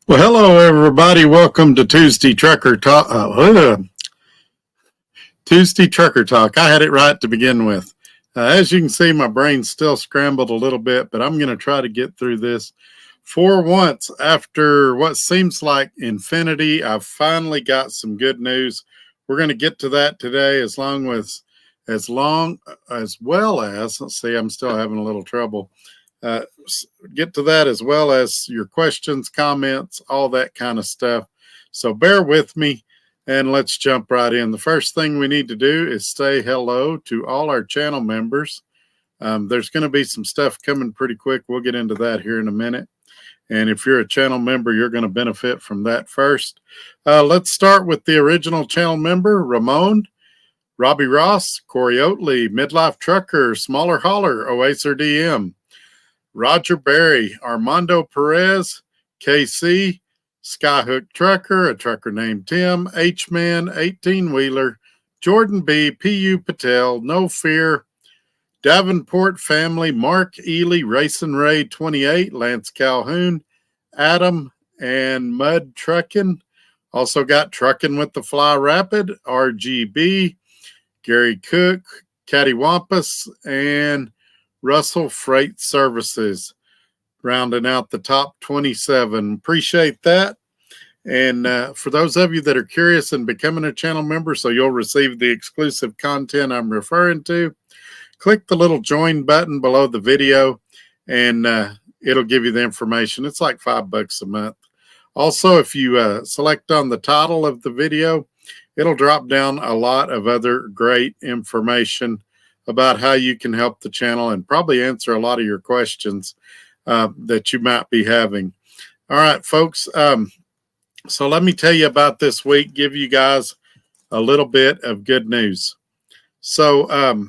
Well, hello, everybody. Welcome to Tuesday Trucker Talk. Tuesday Trucker Talk. I had it right to begin with. As you can see, my brain's still scrambled a little bit, but I'm going to try to get through this. For once, after what seems like infinity, I've finally got some good news. We're going to get to that today, as well as let's see, I'm still having a little trouble. Get to that as well as your questions, comments, all that kind of stuff. So bear with me and let's jump right in. The first thing we need to do is say hello to all our channel members. There's going to be some stuff coming pretty quick. We'll get into that here in a minute. And if you're a channel member, you're going to benefit from that first. Let's start with the original channel member, Ramon, Robbie Ross, Corey Oatley, Midlife Trucker, Smaller Holler, Oaser DM, Roger Berry, Armando Perez, KC, Skyhook Trucker, a trucker named Tim, H-Man, 18-Wheeler, Jordan B, PU Patel, No Fear, Davenport Family, Mark Ely, Racing Ray 28, Lance Calhoun, Adam, and Mud Truckin'. Also got Truckin' with the Fly Rapid, RGB, Gary Cook, Cattywampus, and Russell Freight Services, rounding out the top 27. Appreciate that. And for those of you that are curious in becoming a channel member, so you'll receive the exclusive content I'm referring to, click the little join button below the video and it'll give you the information. It's like $5 a month. Also, if you select on the title of the video, it'll drop down a lot of other great information about how you can help the channel and probably answer a lot of your questions that you might be having. All right, folks. So let me tell you about this week, give you guys a little bit of good news. So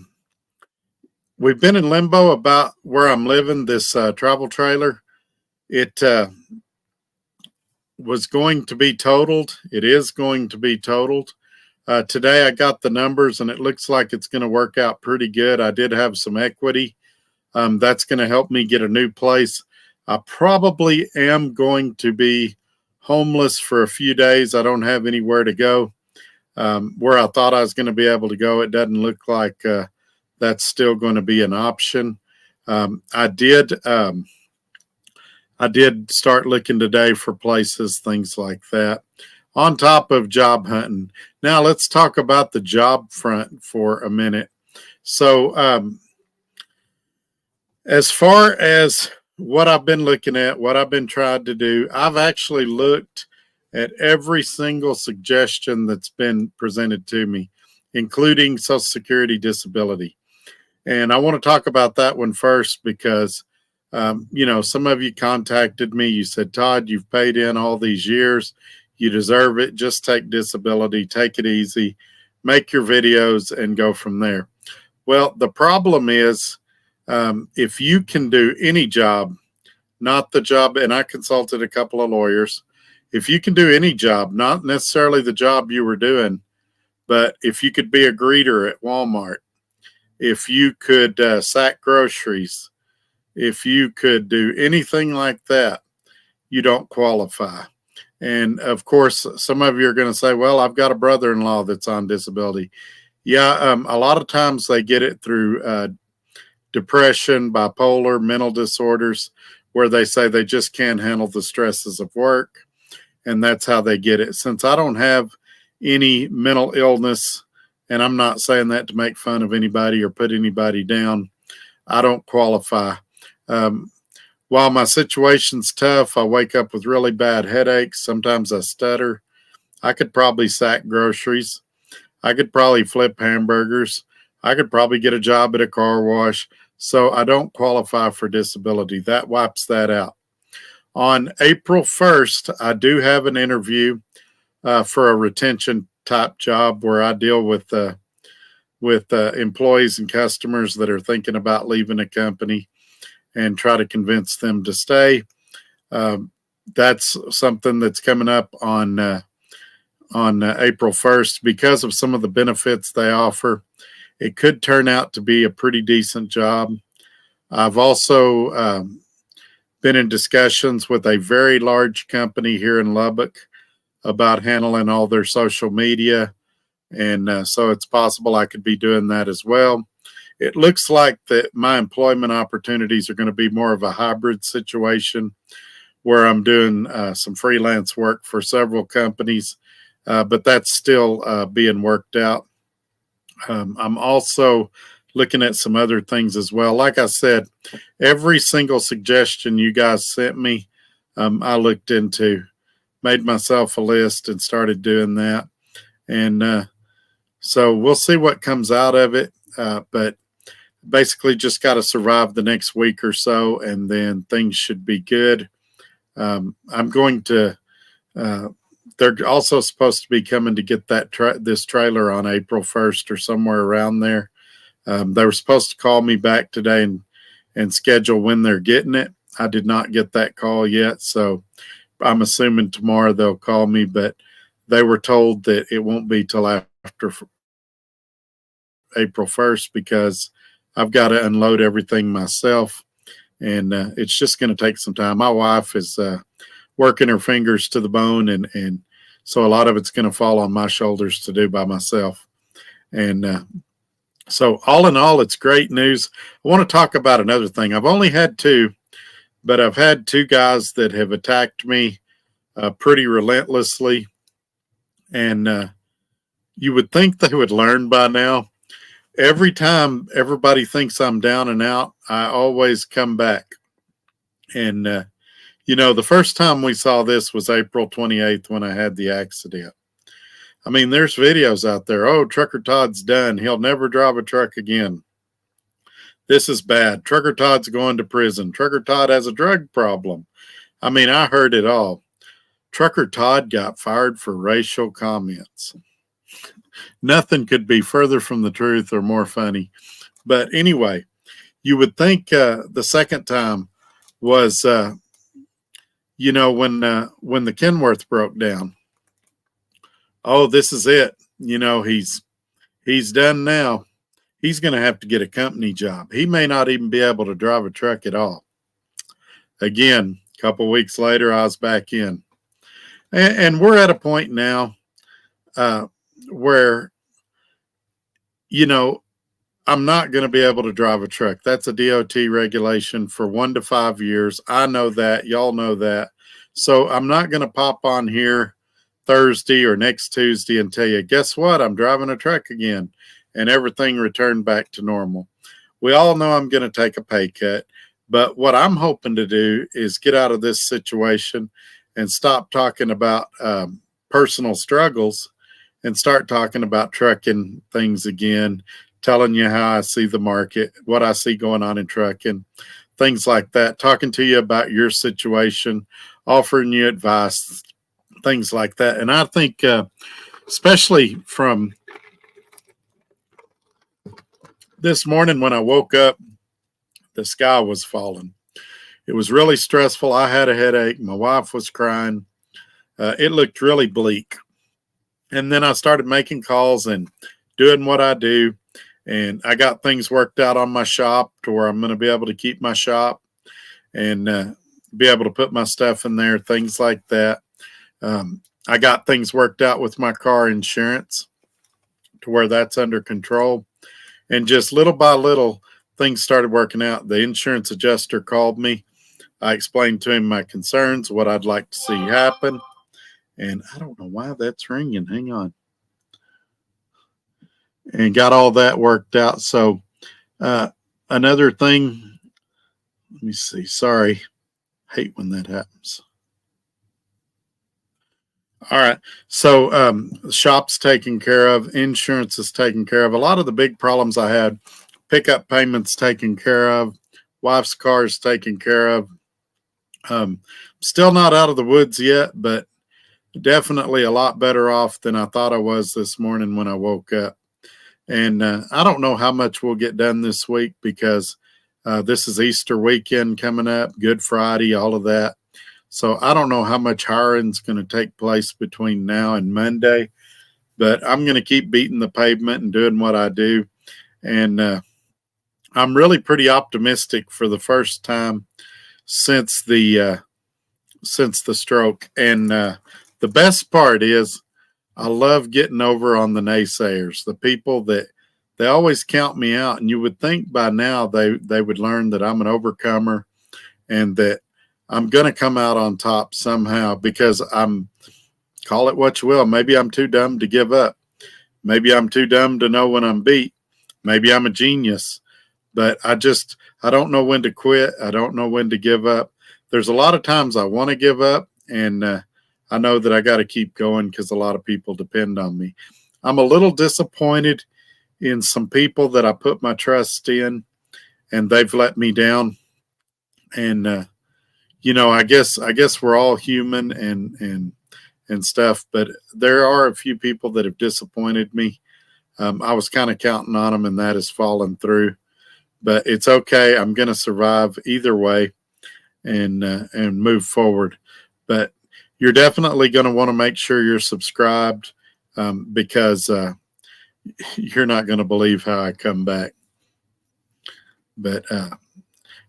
we've been in limbo about where I'm living, this travel trailer. It was going to be totaled. It is going to be totaled. Today I got the numbers and it looks like it's going to work out pretty good. I did have some equity. That's going to help me get a new place. I probably am going to be homeless for a few days. I don't have anywhere to go. Where I thought I was going to be able to go, it doesn't look like that's still going to be an option. I did start looking today for places, things like that, on top of job hunting. Now let's talk about the job front for a minute. So as far as what I've been looking at, what I've been trying to do, I've actually looked at every single suggestion that's been presented to me, including Social Security disability. And I want to talk about that one first because, some of you contacted me. You said, Todd, you've paid in all these years. You deserve it. Just take disability, take it easy, make your videos and go from there. Well, the problem is if you can do any job, not the job, and I consulted a couple of lawyers, if you can do any job, not necessarily the job you were doing, but if you could be a greeter at Walmart, if you could sack groceries, if you could do anything like that, you don't qualify. And of course, some of you are going to say, well, I've got a brother-in-law that's on disability. Yeah, a lot of times they get it through depression, bipolar, mental disorders, where they say they just can't handle the stresses of work. And that's how they get it. Since I don't have any mental illness, and I'm not saying that to make fun of anybody or put anybody down, I don't qualify. While my situation's tough, I wake up with really bad headaches. Sometimes I stutter. I could probably sack groceries. I could probably flip hamburgers. I could probably get a job at a car wash. So I don't qualify for disability. That wipes that out. On April 1st, I do have an interview for a retention type job where I deal with employees and customers that are thinking about leaving a company and try to convince them to stay. That's something that's coming up on April 1st. Because of some of the benefits they offer, it could turn out to be a pretty decent job. I've also been in discussions with a very large company here in Lubbock about handling all their social media. And so it's possible I could be doing that as well. It looks like that my employment opportunities are going to be more of a hybrid situation where I'm doing some freelance work for several companies, but that's still being worked out. I'm also looking at some other things as well. Like I said, every single suggestion you guys sent me, I looked into, made myself a list and started doing that. And so we'll see what comes out of it. But basically just got to survive the next week or so, and then things should be good. I'm going to, they're also supposed to be coming to get this trailer on April 1st or somewhere around there. They were supposed to call me back today and schedule when they're getting it. I did not get that call yet, so I'm assuming tomorrow they'll call me, but they were told that it won't be till after April 1st because I've got to unload everything myself, and it's just going to take some time. My wife is working her fingers to the bone, and so a lot of it's going to fall on my shoulders to do by myself. And so all in all, it's great news. I want to talk about another thing. I've only had two, but I've had two guys that have attacked me pretty relentlessly, and you would think they would learn by now. Every time everybody thinks I'm down and out, I always come back. And, the first time we saw this was April 28th when I had the accident. I mean, there's videos out there. Oh, Trucker Todd's done. He'll never drive a truck again. This is bad. Trucker Todd's going to prison. Trucker Todd has a drug problem. I mean, I heard it all. Trucker Todd got fired for racial comments. Nothing could be further from the truth or more funny. But anyway, you would think the second time was, when the Kenworth broke down. Oh, this is it. He's done now. He's going to have to get a company job. He may not even be able to drive a truck at all. Again, a couple weeks later, I was back in. And we're at a point now where, I'm not going to be able to drive a truck. That's a DOT regulation for 1 to 5 years. I know that. Y'all know that. So I'm not going to pop on here Thursday or next Tuesday and tell you, guess what? I'm driving a truck again, and everything returned back to normal. We all know I'm going to take a pay cut, but what I'm hoping to do is get out of this situation and stop talking about personal struggles and start talking about trucking things again, telling you how I see the market, what I see going on in trucking, things like that, talking to you about your situation, offering you advice, things like that. And I think, especially from this morning when I woke up, the sky was falling. It was really stressful. I had a headache. My wife was crying. It looked really bleak. And then I started making calls and doing what I do. And I got things worked out on my shop to where I'm going to be able to keep my shop and be able to put my stuff in there, things like that. I got things worked out with my car insurance to where that's under control. And just little by little, things started working out. The insurance adjuster called me. I explained to him my concerns, what I'd like to see happen. And I don't know why that's ringing. Hang on. And got all that worked out. So another thing, let me see. Sorry. Hate when that happens. All right. So the shop's taken care of. Insurance is taken care of. A lot of the big problems I had, pickup payments taken care of. Wife's car is taken care of. Still not out of the woods yet, but definitely a lot better off than I thought I was this morning when I woke up. And I don't know how much we'll get done this week because this is Easter weekend coming up, Good Friday, all of that. So I don't know how much hiring is going to take place between now and Monday, but I'm going to keep beating the pavement and doing what I do. And I'm really pretty optimistic for the first time since the stroke. And the best part is I love getting over on the naysayers, the people that they always count me out. And you would think by now they would learn that I'm an overcomer and that I'm going to come out on top somehow, because call it what you will. Maybe I'm too dumb to give up. Maybe I'm too dumb to know when I'm beat. Maybe I'm a genius, but I don't know when to quit. I don't know when to give up. There's a lot of times I want to give up, and I know that I got to keep going because a lot of people depend on me. I'm a little disappointed in some people that I put my trust in, and they've let me down. And I guess we're all human and stuff, but there are a few people that have disappointed me. I was kind of counting on them, and that has fallen through. But it's okay. I'm going to survive either way and move forward. But you're definitely going to want to make sure you're subscribed, because you're not going to believe how I come back. But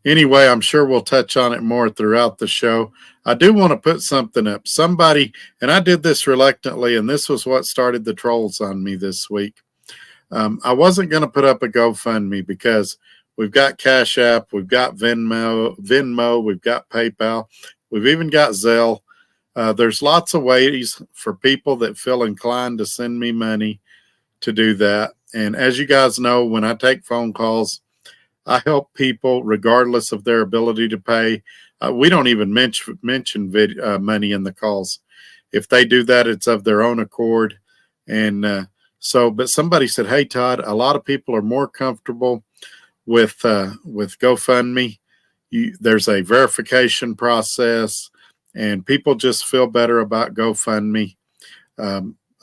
anyway, I'm sure we'll touch on it more throughout the show. I do want to put something up. Somebody, and I did this reluctantly, and this was what started the trolls on me this week. I wasn't going to put up a GoFundMe because we've got Cash App, we've got Venmo, we've got PayPal, we've even got Zelle. There's lots of ways for people that feel inclined to send me money to do that. And as you guys know, when I take phone calls, I help people regardless of their ability to pay. We don't even mention money in the calls. If they do that, it's of their own accord. And but somebody said, "Hey, Todd, a lot of people are more comfortable with GoFundMe. There's a verification process, and people just feel better about GoFundMe."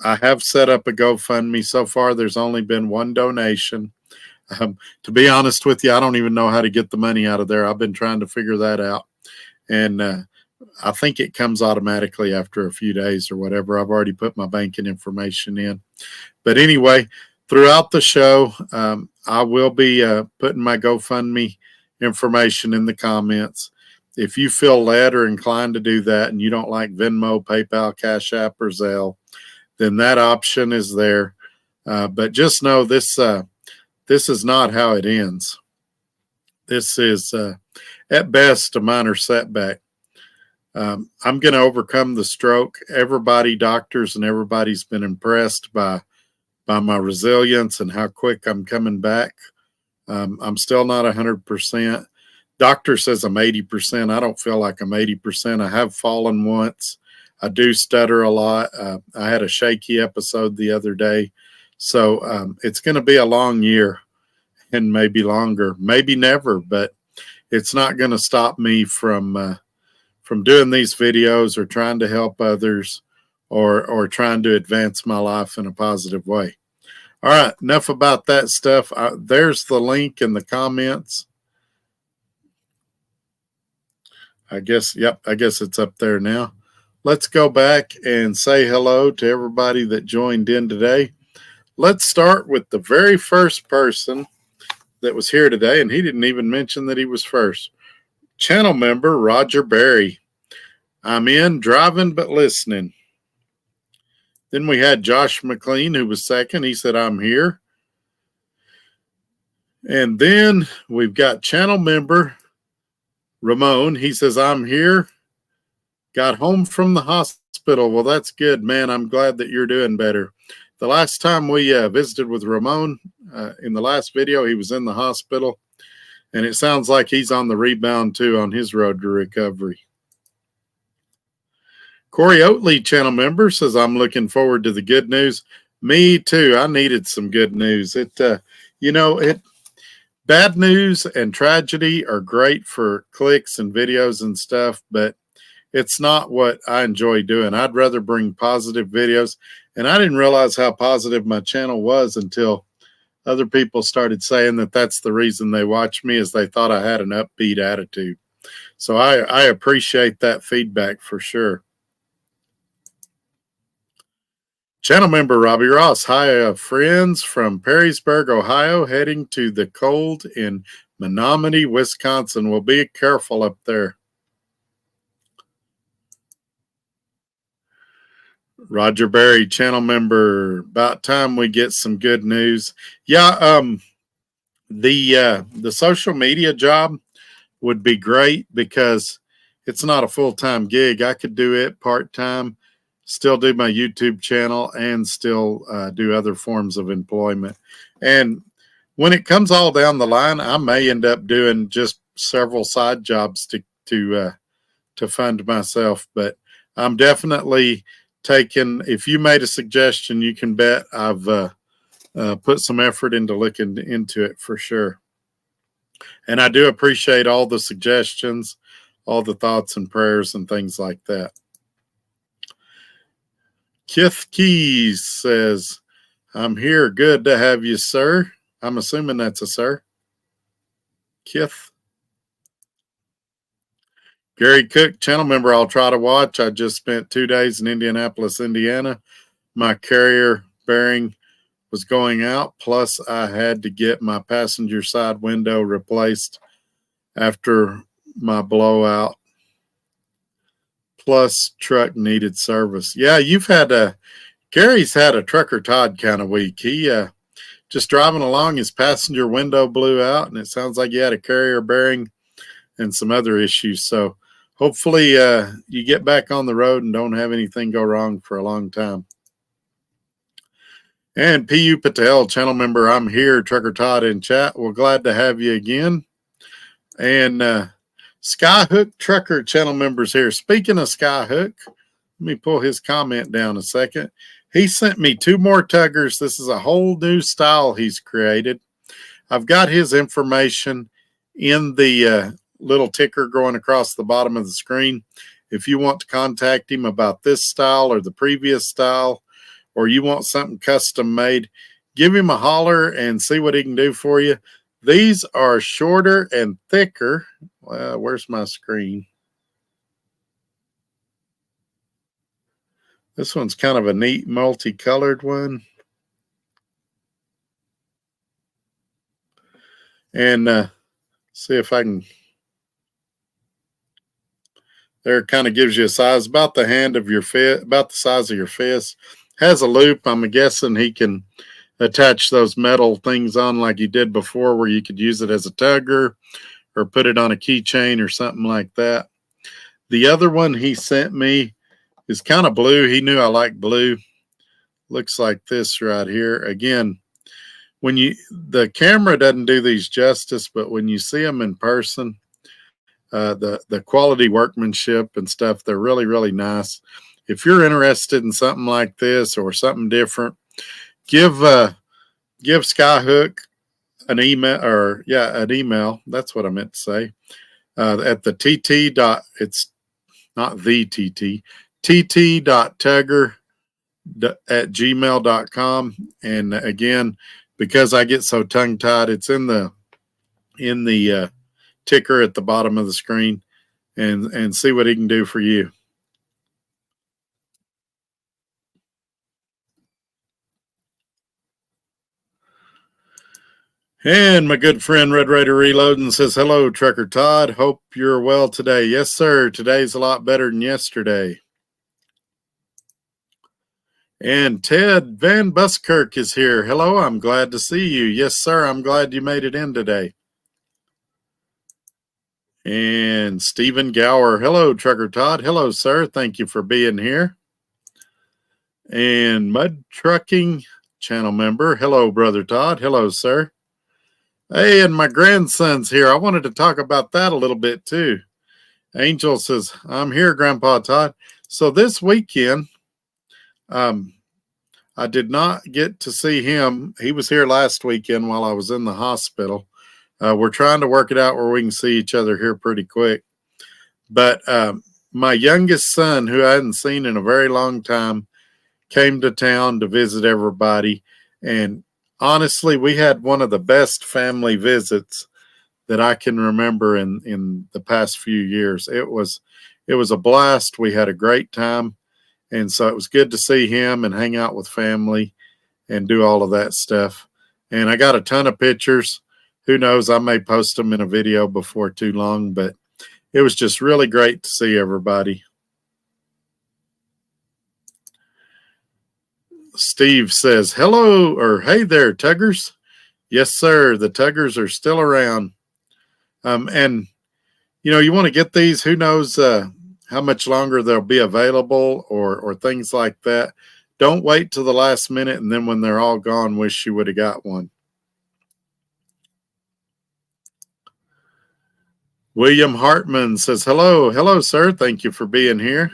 I have set up a GoFundMe. So far, there's only been one donation. To be honest with you, I don't even know how to get the money out of there. I've been trying to figure that out. And I think it comes automatically after a few days or whatever. I've already put my banking information in. But anyway, throughout the show, I will be putting my GoFundMe information in the comments. If you feel led or inclined to do that and you don't like Venmo, PayPal, Cash App, or Zelle, then that option is there. But just know this is not how it ends. This is, at best, a minor setback. I'm going to overcome the stroke. Doctors and everybody's been impressed by my resilience and how quick I'm coming back. I'm still not 100%. Doctor says I'm 80%. I don't feel like I'm 80%. I have fallen once. I do stutter a lot. I had a shaky episode the other day. So it's going to be a long year, and maybe longer, maybe never, but it's not going to stop me from doing these videos or trying to help others or trying to advance my life in a positive way. All right, enough about that stuff. There's the link in the comments. I guess it's up there now. Let's go back and say hello to everybody that joined in today. Let's start with the very first person that was here today, and he didn't even mention that he was first. Channel member Roger Berry. I'm in, driving, but listening. Then we had Josh McLean, who was second. He said, I'm here. And then we've got channel member Ramon. He says, I'm here. Got home from the hospital. Well, that's good, man. I'm glad that you're doing better. The last time we visited with Ramon, in the last video, he was in the hospital. And it sounds like he's on the rebound, too, on his road to recovery. Corey Oatley, channel member, says, I'm looking forward to the good news. Me, too. I needed some good news. Bad news and tragedy are great for clicks and videos and stuff, but it's not what I enjoy doing. I'd rather bring positive videos. And I didn't realize how positive my channel was until other people started saying that that's the reason they watch me, is they thought I had an upbeat attitude. So I appreciate that feedback for sure. Channel member Robbie Ross. Hi, friends from Perrysburg, Ohio, heading to the cold in Menominee, Wisconsin. Well, be careful up there. Roger Berry, channel member. About time we get some good news. Yeah, the social media job would be great because it's not a full-time gig. I could do it part-time, still do my YouTube channel, and still do other forms of employment. And when it comes all down the line, I may end up doing just several side jobs to fund myself. But I'm definitely taking. If you made a suggestion, you can bet I've put some effort into looking into it for sure. And I do appreciate all the suggestions, all the thoughts and prayers and things like that. Kith Keys says, I'm here. Good to have you, sir. I'm assuming that's a sir. Kith. Gary Cook, channel member, I'll try to watch. I just spent 2 days in Indianapolis, Indiana. My carrier bearing was going out, plus I had to get my passenger side window replaced after my blowout, plus truck needed service. Yeah, Gary's had a Trucker Todd kind of week. He just driving along, his passenger window blew out, and it sounds like he had a carrier bearing and some other issues. So hopefully you get back on the road and don't have anything go wrong for a long time. And P.U. Patel, channel member, I'm here. Trucker Todd in chat. We're glad to have you again. And Skyhook Trucker channel members here. Speaking of Skyhook, let me pull his comment down a second. He sent me 2 more tuggers. This is a whole new style he's created. I've got his information in the little ticker going across the bottom of the screen. If you want to contact him about this style or the previous style, or you want something custom made, give him a holler and see what he can do for you. These are shorter and thicker. Well, where's my screen? This one's kind of a neat multicolored one. And see if I can. There, it kind of gives you a size about the hand of your fist, about the size of your fist. Has a loop. I'm guessing he can attach those metal things on like he did before, where you could use it as a tugger or put it on a keychain or something like that. The other one he sent me is kind of blue. He knew I like blue. Looks like this right here. Again, the camera doesn't do these justice, but when you see them in person, the quality workmanship and stuff, they're really, really nice. If you're interested in something like this or something different, give Skyhook an email, That's what I meant to say. At the TT dot, it's not the TT, tt.tugger@gmail.com. And again, because I get so tongue tied, it's in the ticker at the bottom of the screen, and see what he can do for you. And my good friend Red Raider Reloading says, hello, Trucker Todd. Hope you're well today. Yes, sir. Today's a lot better than yesterday. And Ted Van Buskirk is here. Hello, I'm glad to see you. Yes, sir. I'm glad you made it in today. And Stephen Gower. Hello, Trucker Todd. Hello, sir. Thank you for being here. And Mud Trucking channel member. Hello, Brother Todd. Hello, sir. Hey, and my grandson's here. I wanted to talk about that a little bit too. Angel says, I'm here, Grandpa Todd. So this weekend, I did not get to see him. He was here last weekend while I was in the hospital. We're trying to work it out where we can see each other here pretty quick. But my youngest son, who I hadn't seen in a very long time, came to town to visit everybody. And honestly, we had one of the best family visits that I can remember in the past few years. It was a blast. We had a great time. And so it was good to see him and hang out with family and do all of that stuff. And I got a ton of pictures. Who knows, I may post them in a video before too long, but it was just really great to see everybody. Steve says, hello, or hey there, Tuggers. Yes, sir. The Tuggers are still around. And, you want to get these. Who knows how much longer they'll be available or things like that. Don't wait till the last minute, and then when they're all gone, wish you would have got one. William Hartman says, hello. Hello, sir. Thank you for being here.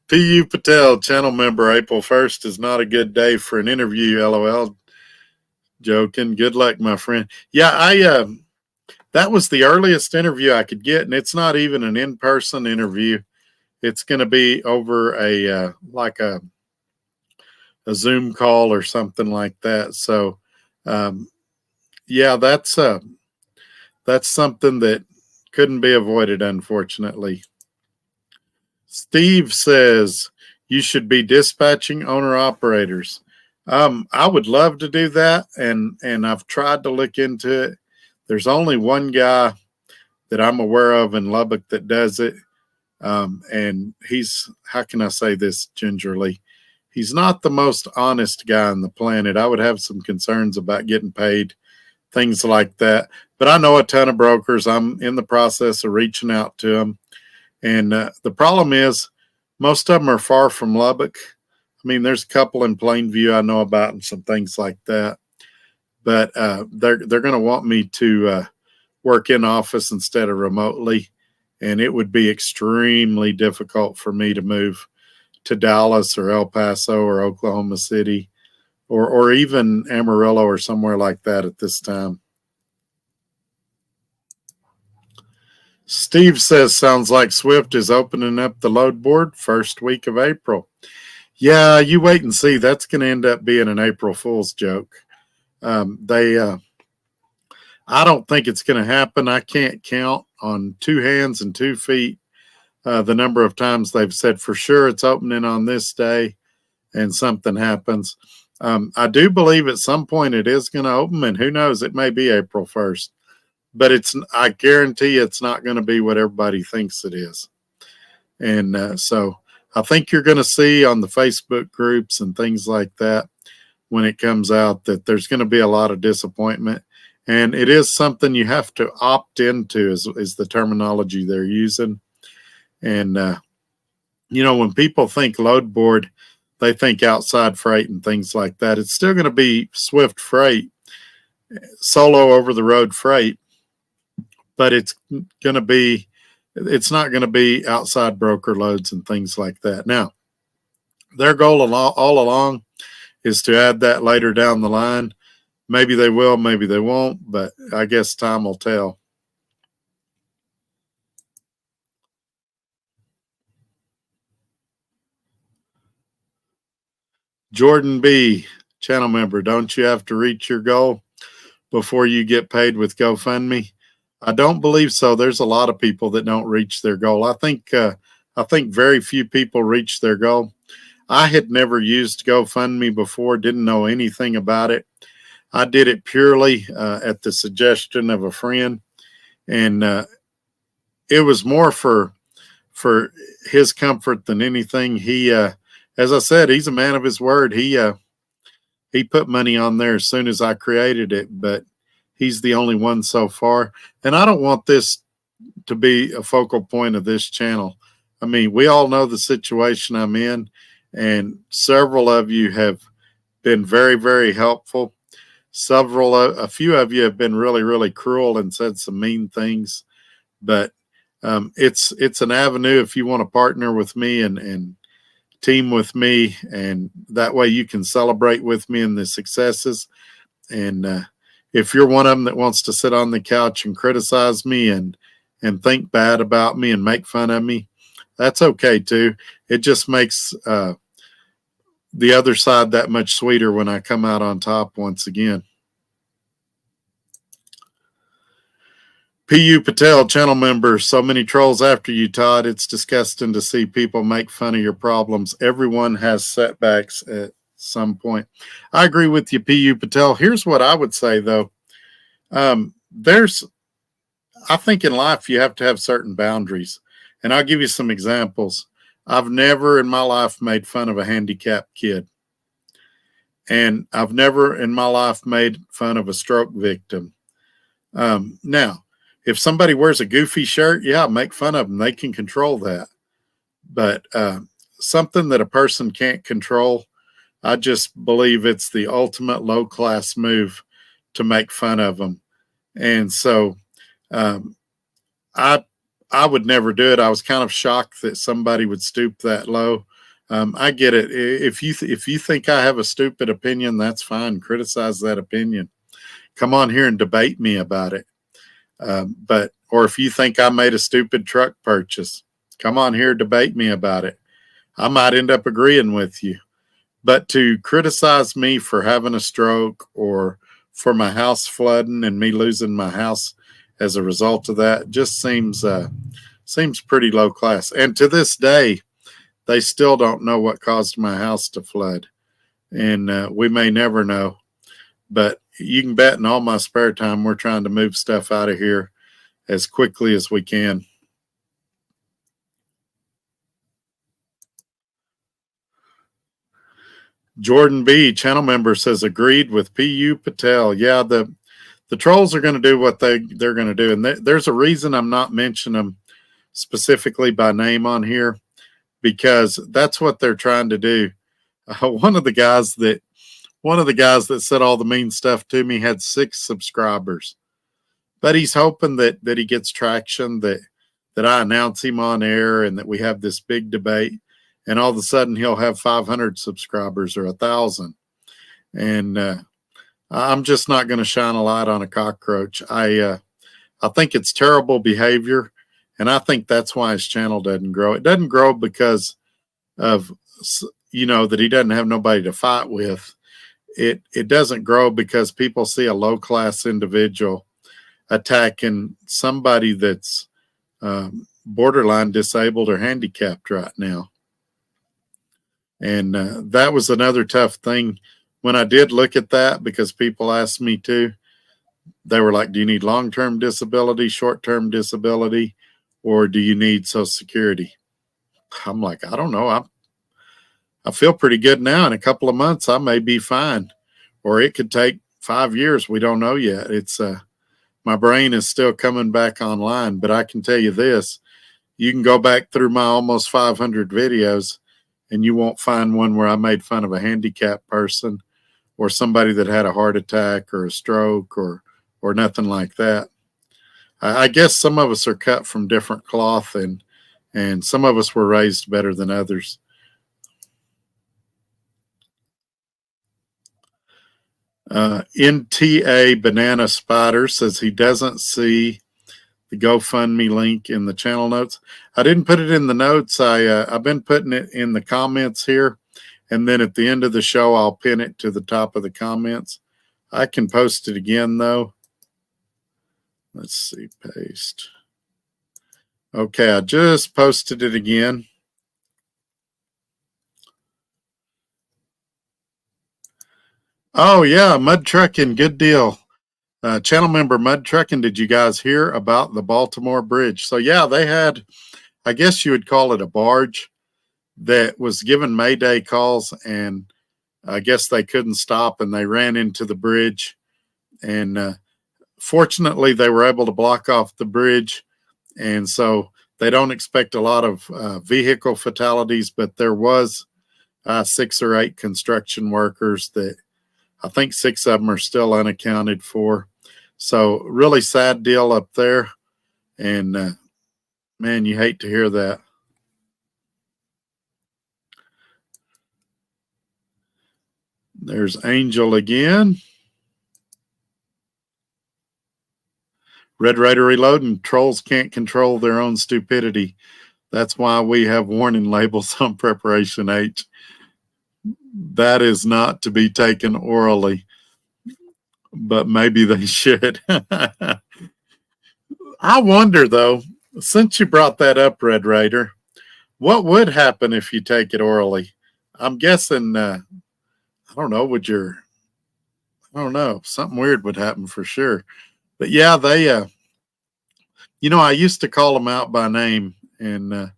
P.U. Patel, channel member, April 1st is not a good day for an interview, LOL. Joking. Good luck, my friend. Yeah, that was the earliest interview I could get, and it's not even an in-person interview. It's going to be over a Zoom call or something like that. So, yeah, that's something that couldn't be avoided, unfortunately. Steve says you should be dispatching owner operators. I would love to do that, and I've tried to look into it. There's only one guy that I'm aware of in Lubbock that does it. And he's, how can I say this gingerly? He's not the most honest guy on the planet. I would have some concerns about getting paid, things like that. But I know a ton of brokers. I'm in the process of reaching out to them. And the problem is most of them are far from Lubbock. I mean, there's a couple in Plainview I know about and some things like that. But they're going to want me to work in office instead of remotely. And it would be extremely difficult for me to move to Dallas or El Paso or Oklahoma City or even Amarillo or somewhere like that at this time. Steve says, sounds like Swift is opening up the load board first week of April. Yeah, you wait and see. That's going to end up being an April Fool's joke. I don't think it's going to happen. I can't count on two hands and 2 feet the number of times they've said for sure it's opening on this day and something happens. I do believe at some point it is going to open, and who knows, it may be April 1st. But I guarantee it's not going to be what everybody thinks it is. And so I think you're going to see on the Facebook groups and things like that when it comes out that there's going to be a lot of disappointment. And it is something you have to opt into is the terminology they're using. And, when people think load board, they think outside freight and things like that. It's still going to be Swift freight, solo over the road freight, but it's not going to be outside broker loads and things like that. Now, their goal all along is to add that later down the line. Maybe they will, maybe they won't, but I guess time will tell. Jordan B., channel member, don't you have to reach your goal before you get paid with GoFundMe? I don't believe so. There's a lot of people that don't reach their goal. I think very few people reach their goal. I had never used GoFundMe before, didn't know anything about it. I did it purely at the suggestion of a friend, and it was more for his comfort than anything. He, as I said, he's a man of his word. He put money on there as soon as I created it, but he's the only one so far. And I don't want this to be a focal point of this channel. I mean, we all know the situation I'm in, and several of you have been very, very helpful. A few of you have been really, really cruel and said some mean things, but it's an avenue if you want to partner with me and team with me, and that way you can celebrate with me in the successes. And if you're one of them that wants to sit on the couch and criticize me and think bad about me and make fun of me, that's okay too. It just makes the other side that much sweeter when I come out on top once again. P.U. Patel, channel member, so many trolls after you, Todd. It's disgusting to see people make fun of your problems. Everyone has setbacks at some point. I agree with you, P.U. Patel. Here's what I would say, though. I think in life you have to have certain boundaries. And I'll give you some examples. I've never in my life made fun of a handicapped kid. And I've never in my life made fun of a stroke victim. Now, if somebody wears a goofy shirt, yeah, make fun of them. They can control that. But something that a person can't control, I just believe it's the ultimate low class move to make fun of them. And so um, I I would never do it. I was kind of shocked that somebody would stoop that low. I get it. If you think I have a stupid opinion, that's fine. Criticize that opinion. Come on here and debate me about it. Or if you think I made a stupid truck purchase, come on here, debate me about it. I might end up agreeing with you. But to criticize me for having a stroke or for my house flooding and me losing my house as a result of that just seems pretty low class. And to this day, they still don't know what caused my house to flood, and we may never know. But you can bet in all my spare time we're trying to move stuff out of here as quickly as we can. Jordan B, channel member, says agreed with P.U. Patel. Yeah, the trolls are going to do what they're going to do, and there's a reason I'm not mentioning them specifically by name on here, because that's what they're trying to do. One of the guys that said all the mean stuff to me had 6 subscribers, but he's hoping that he gets traction, that I announce him on air and that we have this big debate, and all of a sudden he'll have 500 subscribers or 1,000. And I'm just not going to shine a light on a cockroach. I think it's terrible behavior, and I think that's why his channel doesn't grow. It doesn't grow because of, that he doesn't have nobody to fight with. It doesn't grow because people see a low class individual attacking somebody that's borderline disabled or handicapped right now. And that was another tough thing when I did look at that, because people asked me to. They were like, do you need long-term disability, short-term disability, or do you need Social Security? I'm like, I don't know. I feel pretty good now. In a couple of months, I may be fine. Or it could take 5 years. We don't know yet. It's my brain is still coming back online. But I can tell you this. You can go back through my almost 500 videos, and you won't find one where I made fun of a handicapped person or somebody that had a heart attack or a stroke or nothing like that. I guess some of us are cut from different cloth, and some of us were raised better than others. NTA Banana Spider says he doesn't see the GoFundMe link in the channel notes. I didn't put it in the notes. I've been putting it in the comments here, and then at the end of the show, I'll pin it to the top of the comments. I can post it again, though. Let's see, paste. Okay, I just posted it again. Oh, yeah, Mud Trucking, good deal. Channel member Mud Trucking, did you guys hear about the Baltimore Bridge? So, yeah, they had, I guess you would call it a barge that was given Mayday calls, and I guess they couldn't stop, and they ran into the bridge. And fortunately, they were able to block off the bridge, and so they don't expect a lot of vehicle fatalities, but there was 6 or 8 construction workers that I think 6 of them are still unaccounted for. So really sad deal up there. And man, you hate to hear that. There's Angel again. Red Raider Reloading. Trolls can't control their own stupidity. That's why we have warning labels on Preparation H. That is not to be taken orally, but maybe they should. I wonder, though, since you brought that up, Red Raider, what would happen if you take it orally? I'm guessing, I don't know, I don't know, something weird would happen for sure. But yeah, I used to call them out by name, and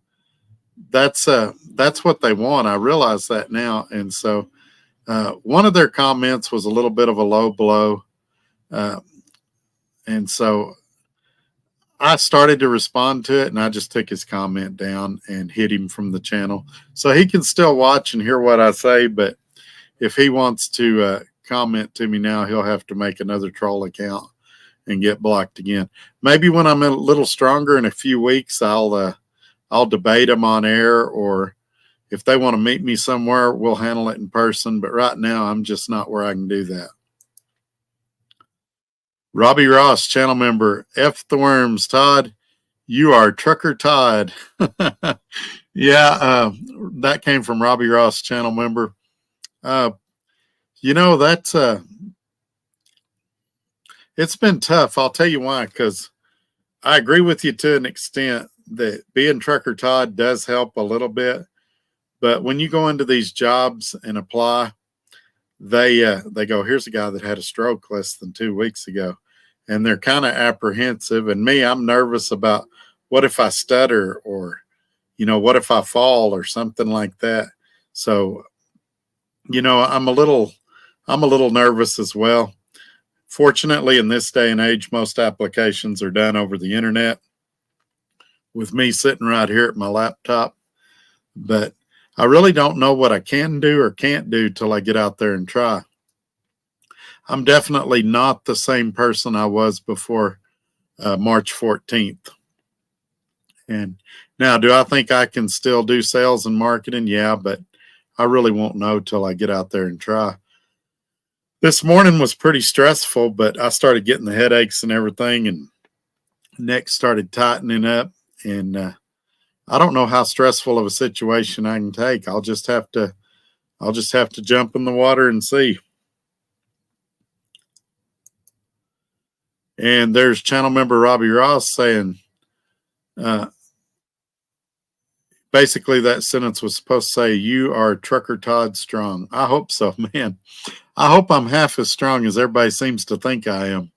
that's what they want. I realize that now. And so one of their comments was a little bit of a low blow. Uh, and so I started to respond to it, and I just took his comment down and hit him from the channel. So he can still watch and hear what I say, but if he wants to comment to me now, he'll have to make another troll account and get blocked again. Maybe when I'm a little stronger in a few weeks, I'll debate them on air, or if they want to meet me somewhere, we'll handle it in person. But right now, I'm just not where I can do that. Robbie Ross, channel member. F the worms, Todd. You are Trucker Todd. Yeah, that came from Robbie Ross, channel member. That's it's been tough. I'll tell you why, because I agree with you to an extent that being Trucker Todd does help a little bit. But when you go into these jobs and apply, they go, here's a guy that had a stroke less than 2 weeks ago. And they're kind of apprehensive. And me, I'm nervous about what if I stutter, or, what if I fall or something like that. So, I'm a little nervous as well. Fortunately, in this day and age, most applications are done over the internet with me sitting right here at my laptop. But I really don't know what I can do or can't do till I get out there and try. I'm definitely not the same person I was before March 14th. And now, do I think I can still do sales and marketing? Yeah, but I really won't know till I get out there and try. This morning was pretty stressful, but I started getting the headaches and everything, and neck started tightening up. And I don't know how stressful of a situation I can take. I'll just have to jump in the water and see. And there's channel member Robbie Ross saying, basically that sentence was supposed to say, you are Trucker Todd strong. I hope so, man. I hope I'm half as strong as everybody seems to think I am.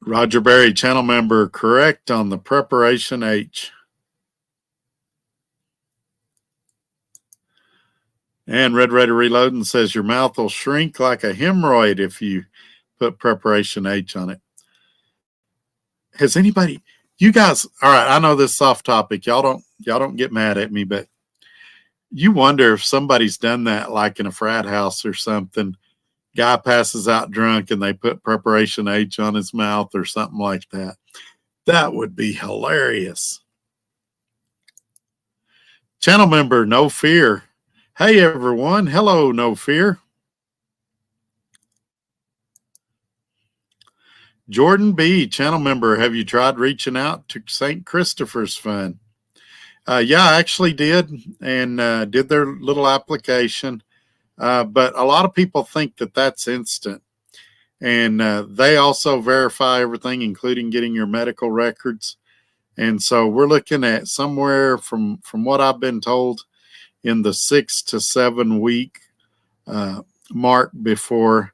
Roger Berry, channel member, correct on the preparation H. And Red Raider Reloading says your mouth will shrink like a hemorrhoid if you put preparation H on it. Has anybody, you guys, all right, I know this is off topic. Y'all don't get mad at me, but you wonder if somebody's done that, like in a frat house or something. Guy passes out drunk and they put preparation H on his mouth or something like that. That would be hilarious. Channel member, No Fear. Hey, everyone. Hello, No Fear. Jordan B., channel member, have you tried reaching out to St. Christopher's Fund? Yeah, I actually did, and did their little application. But a lot of people think that that's instant. And they also verify everything, including getting your medical records. And so we're looking at somewhere from what I've been told in the 6 to 7 week mark before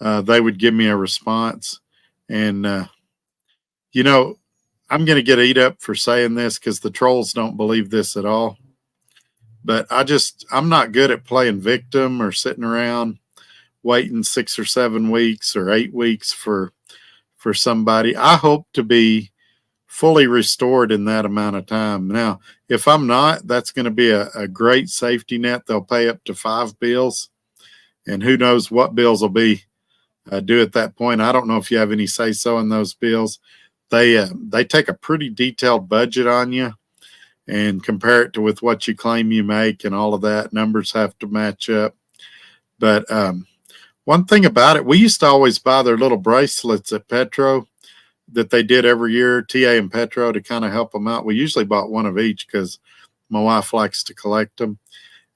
they would give me a response. And, I'm going to get eat up for saying this because the trolls don't believe this at all. But I'm not good at playing victim or sitting around waiting 6 or 7 weeks or 8 weeks for somebody. I hope to be fully restored in that amount of time. Now, if I'm not, that's going to be a great safety net. They'll pay up to 5 bills, and who knows what bills will be due at that point. I don't know if you have any say-so in those bills. They take a pretty detailed budget on you and compare it to with what you claim you make and all of that. Numbers have to match up. But one thing about it, we used to always buy their little bracelets at Petro that they did every year, TA and Petro, to kind of help them out. We usually bought one of each because my wife likes to collect them.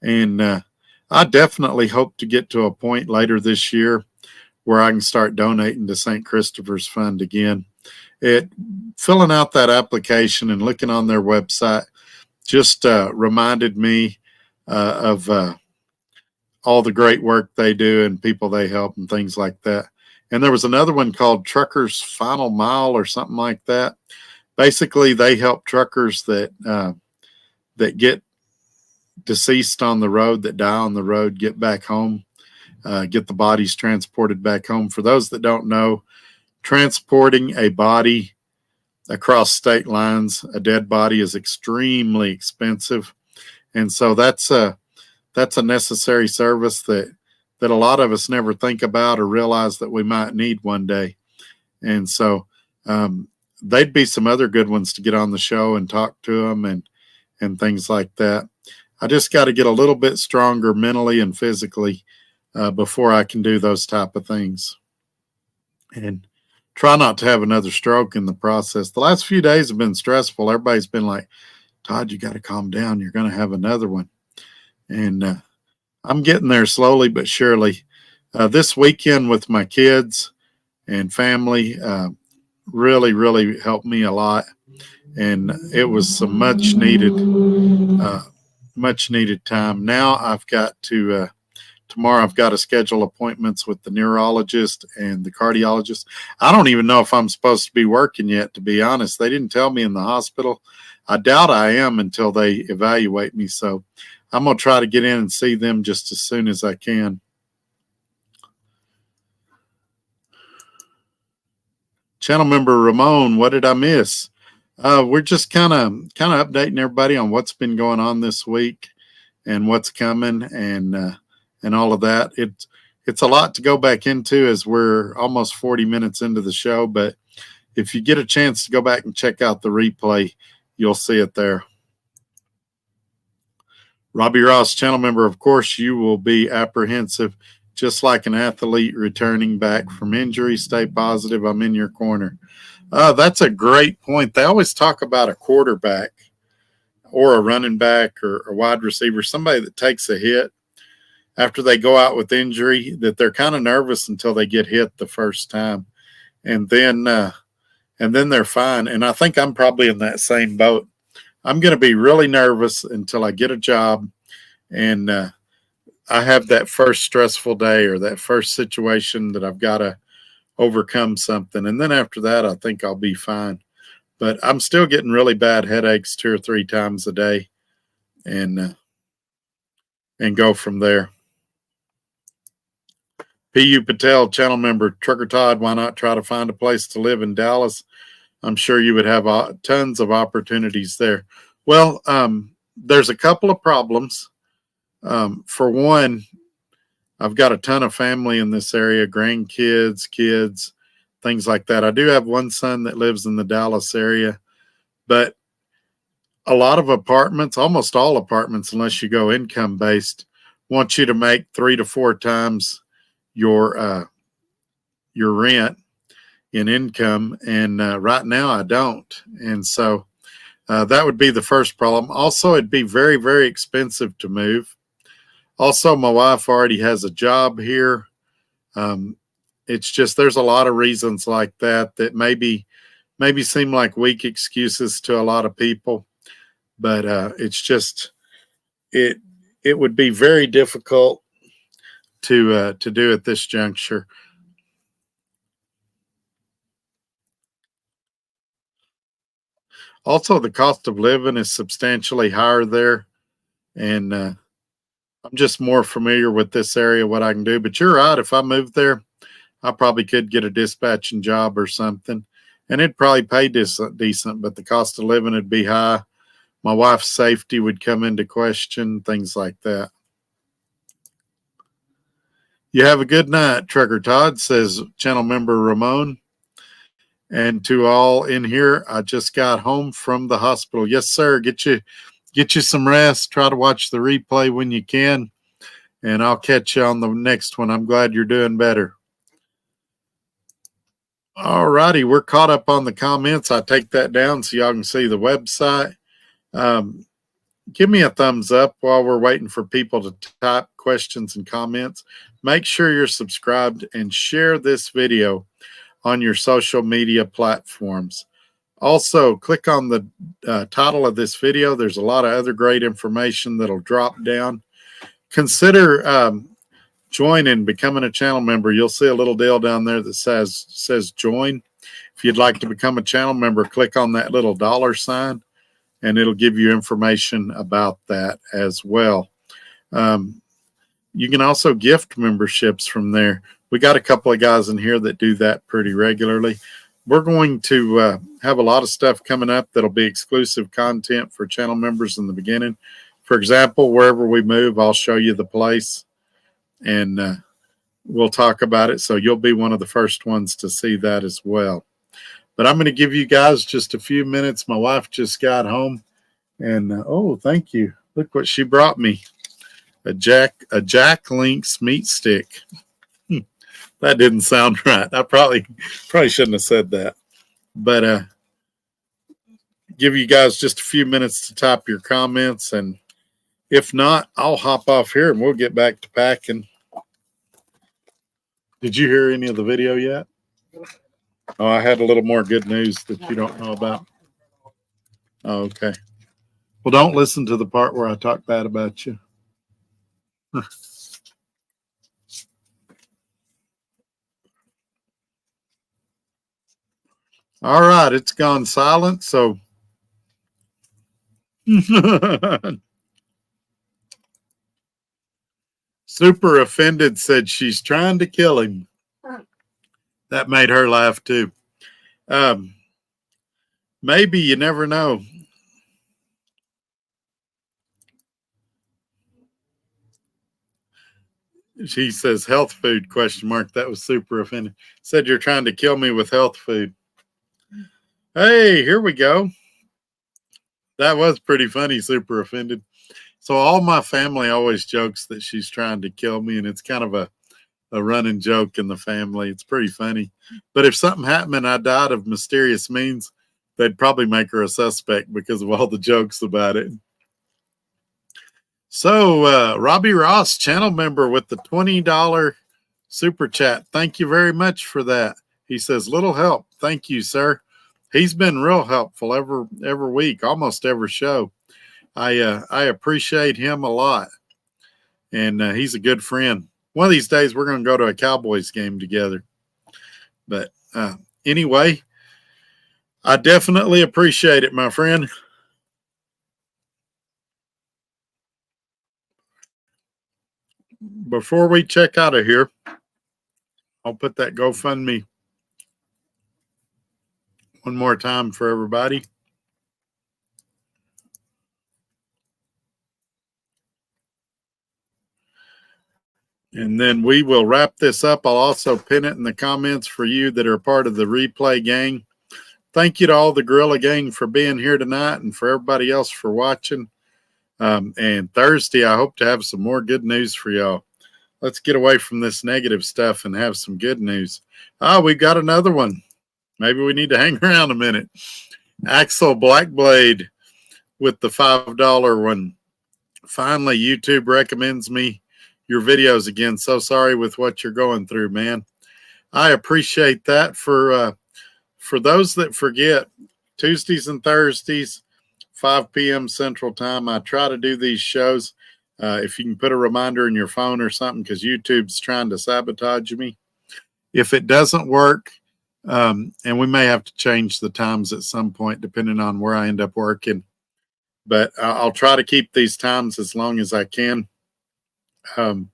And I definitely hope to get to a point later this year where I can start donating to St. Christopher's Fund again. Filling out that application and looking on their website just reminded me of all the great work they do and people they help and things like that. And there was another one called Trucker's Final Mile or something like that. Basically, they help truckers that get deceased on the road, that die on the road, get back home, get the bodies transported back home. For those that don't know, transporting a body across state lines, a dead body, is extremely expensive. And so that's a necessary service that a lot of us never think about or realize that we might need one day. And so they'd be some other good ones to get on the show and talk to them and things like that. I just got to get a little bit stronger mentally and physically before I can do those type of things. And try not to have another stroke in the process. The last few days have been stressful. Everybody's been like, Todd, you got to calm down. You're going to have another one. And I'm getting there slowly but surely. This weekend with my kids and family really, really helped me a lot. And it was some much needed time. Now I've got to, tomorrow I've got to schedule appointments with the neurologist and the cardiologist. I don't even know if I'm supposed to be working yet, to be honest. They didn't tell me in the hospital. I doubt I am until they evaluate me. So I'm going to try to get in and see them just as soon as I can. Channel member Ramon, what did I miss? We're just kind of updating everybody on what's been going on this week and what's coming and all of that. It's a lot to go back into as we're almost 40 minutes into the show, but if you get a chance to go back and check out the replay, you'll see it there. Robbie Ross, channel member, of course, you will be apprehensive, just like an athlete returning back from injury. Stay positive. I'm in your corner. That's a great point. They always talk about a quarterback or a running back or a wide receiver, somebody that takes a hit after they go out with injury, that they're kind of nervous until they get hit the first time. And then they're fine. And I think I'm probably in that same boat. I'm going to be really nervous until I get a job and I have that first stressful day or that first situation that I've got to overcome something. And then after that, I think I'll be fine. But I'm still getting really bad headaches 2 or 3 times a day and go from there. P.U. Patel, channel member, Trucker Todd, why not try to find a place to live in Dallas? I'm sure you would have tons of opportunities there. Well, there's a couple of problems. For one, I've got a ton of family in this area, grandkids, kids, things like that. I do have one son that lives in the Dallas area, but a lot of apartments, almost all apartments, unless you go income based, want you to make 3 to 4 times your rent in income. And right now I don't. And so that would be the first problem. Also, it'd be very, very expensive to move. Also, my wife already has a job here. It's just, there's a lot of reasons like that maybe seem like weak excuses to a lot of people, but it's just, it would be very difficult to do at this juncture. Also, the cost of living is substantially higher there, and I'm just more familiar with this area, what I can do. But you're right, if I moved there, I probably could get a dispatching job or something, and it'd probably pay decent, but the cost of living would be high. My wife's safety would come into question, things like that. You have a good night, Trucker Todd, says channel member Ramon. And to all in here, I just got home from the hospital. Yes, sir. Get you some rest. Try to watch the replay when you can. And I'll catch you on the next one. I'm glad you're doing better. All righty. We're caught up on the comments. I take that down so y'all can see the website. Give me a thumbs up while we're waiting for people to type questions and comments. Make sure you're subscribed and share this video on your social media platforms. Also, click on the title of this video. There's a lot of other great information that'll drop down. Consider join and becoming a channel member, you'll see a little deal down there that says join. If you'd like to become a channel member, click on that little $sign, and it'll give you information about that as well. You can also gift memberships from there. We got a couple of guys in here that do that pretty regularly. We're going to have a lot of stuff coming up that'll be exclusive content for channel members in the beginning. For example, wherever we move, I'll show you the place, and we'll talk about it. So you'll be one of the first ones to see that as well. But I'm going to give you guys just a few minutes. My wife just got home, and oh, thank you. Look what she brought me. A Jack Link's meat stick. That didn't sound right. I probably shouldn't have said that. But give you guys just a few minutes to type your comments, and if not, I'll hop off here and we'll get back to packing. Did you hear any of the video yet? Oh, I had a little more good news that you don't know about. Oh, okay. Well, don't listen to the part where I talk bad about you. All right, it's gone silent, so Super Offended said she's trying to kill him. That made her laugh too. Maybe, you never know. She says health food ? That was Super Offended. Said you're trying to kill me with health food. Hey, here we go. That was pretty funny, Super Offended. So all my family always jokes that she's trying to kill me, and it's kind of a running joke in the family. It's pretty funny. But if something happened and I died of mysterious means, they'd probably make her a suspect because of all the jokes about it. So Robbie Ross, channel member with the $20 super chat. Thank you very much for that. He says, little help. Thank you, sir. He's been real helpful every week, almost every show. I appreciate him a lot, and he's a good friend. One of these days, we're going to go to a Cowboys game together. But anyway, I definitely appreciate it, my friend. Before we check out of here, I'll put that GoFundMe one more time for everybody. And then we will wrap this up. I'll also pin it in the comments for you that are part of the replay gang. Thank you to all the Gorilla Gang for being here tonight, and for everybody else for watching. And Thursday, I hope to have some more good news for y'all. Let's get away from this negative stuff and have some good news. Oh, we've got another one. Maybe we need to hang around a minute. Axel Blackblade with the $5 one. Finally, YouTube recommends me your videos again. So sorry with what you're going through, man. I appreciate that. For those that forget, Tuesdays and Thursdays, 5 p.m. Central Time, I try to do these shows. If you can put a reminder in your phone or something, because YouTube's trying to sabotage me. If it doesn't work, and we may have to change the times at some point, depending on where I end up working. But I'll try to keep these times as long as I can. And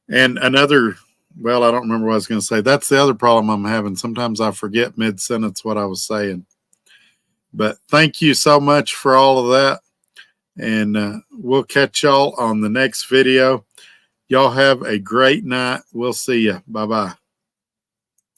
another, well, I don't remember what I was going to say. That's the other problem I'm having. Sometimes I forget mid-sentence what I was saying. But thank you so much for all of that. And we'll catch y'all on the next video. Y'all have a great night. We'll see you. Bye-bye.